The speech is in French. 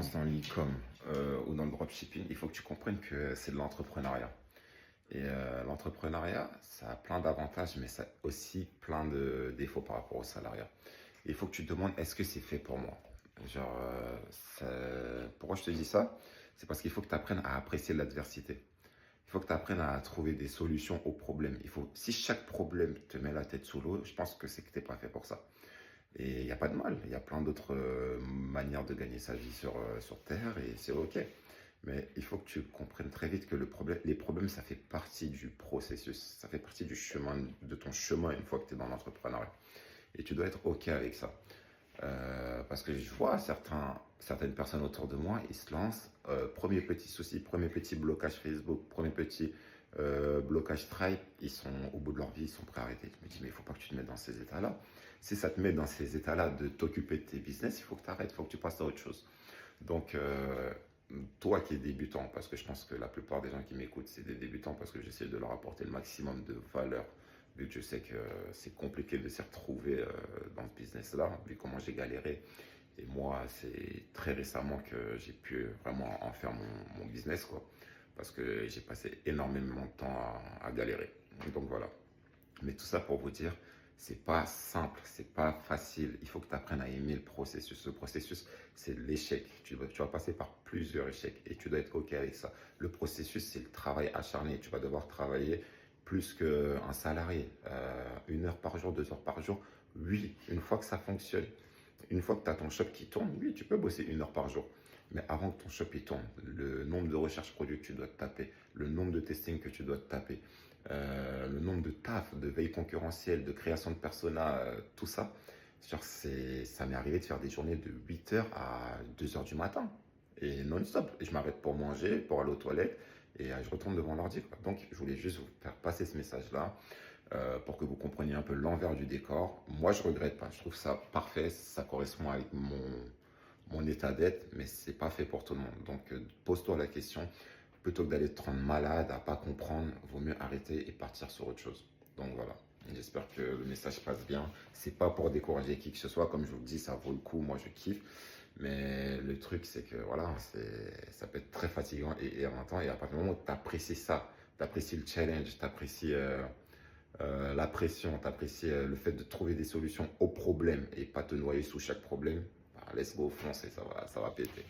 lances dans l'e-com ou dans le dropshipping, il faut que tu comprennes que c'est de l'entrepreneuriat. Et l'entrepreneuriat, ça a plein d'avantages, mais ça a aussi plein de défauts par rapport au salariat. Et il faut que tu te demandes, est-ce que c'est fait pour moi? Genre, pourquoi je te dis ça? C'est parce qu'il faut que tu apprennes à apprécier l'adversité. Il faut que tu apprennes à trouver des solutions aux problèmes. Si chaque problème te met la tête sous l'eau, je pense que c'est que tu n'es pas fait pour ça. Et il n'y a pas de mal. Il y a plein d'autres manières de gagner sa vie sur Terre et c'est OK. Mais il faut que tu comprennes très vite que les problèmes, ça fait partie du processus. Ça fait partie du chemin, de ton chemin une fois que tu es dans l'entrepreneuriat. Et tu dois être OK avec ça. Parce que je vois certaines personnes autour de moi, ils se lancent. Premier petit souci, premier petit blocage Facebook, premier petit blocage Stripe, ils sont au bout de leur vie, ils sont prêts à arrêter. Je me dis, mais il ne faut pas que tu te mettes dans ces états-là. Si ça te met dans ces états-là de t'occuper de tes business, il faut que tu arrêtes, il faut que tu passes à autre chose. Donc, toi qui es débutant, parce que je pense que la plupart des gens qui m'écoutent, c'est des débutants parce que j'essaie de leur apporter le maximum de valeur, vu que je sais que c'est compliqué de s'y retrouver dans ce business-là, vu comment j'ai galéré. Et moi, c'est très récemment que j'ai pu vraiment en faire mon business, quoi. Parce que j'ai passé énormément de temps à galérer. Donc voilà. Mais tout ça pour vous dire, c'est pas simple, c'est pas facile. Il faut que tu apprennes à aimer le processus. Le processus, c'est l'échec. Tu vas passer par plusieurs échecs et tu dois être OK avec ça. Le processus, c'est le travail acharné. Tu vas devoir travailler plus qu'un salarié. 1 heure par jour, 2 heures par jour. Oui, une fois que ça fonctionne, une fois que tu as ton shop qui tourne, oui, tu peux bosser 1 heure par jour. Mais avant que ton shop il tourne, le nombre de recherches produits que tu dois te taper, le nombre de testing que tu dois te taper, le nombre de taf, de veille concurrentielle, de création de persona, tout ça, ça m'est arrivé de faire des journées de 8 heures à 2 heures du matin et non-stop. Et je m'arrête pour manger, pour aller aux toilettes et je retourne devant l'ordi, quoi. Donc, je voulais juste vous faire passer ce message-là pour que vous compreniez un peu l'envers du décor. Moi, je regrette pas. Je trouve ça parfait. Ça correspond avec mon état d'être, mais c'est pas fait pour tout le monde. Donc, pose-toi la question. Plutôt que d'aller te rendre malade, à pas comprendre, vaut mieux arrêter et partir sur autre chose. Donc voilà. J'espère que le message passe bien. C'est pas pour décourager qui que ce soit. Comme je vous le dis, ça vaut le coup. Moi, je kiffe. Mais le truc, c'est que voilà, ça peut être très fatigant et éreintant. Et à partir du moment où tu apprécies ça, tu apprécies le challenge, tu apprécies la pression, tu apprécies le fait de trouver des solutions aux problèmes et pas te noyer sous chaque problème, bah, let's go, foncer, ça va péter.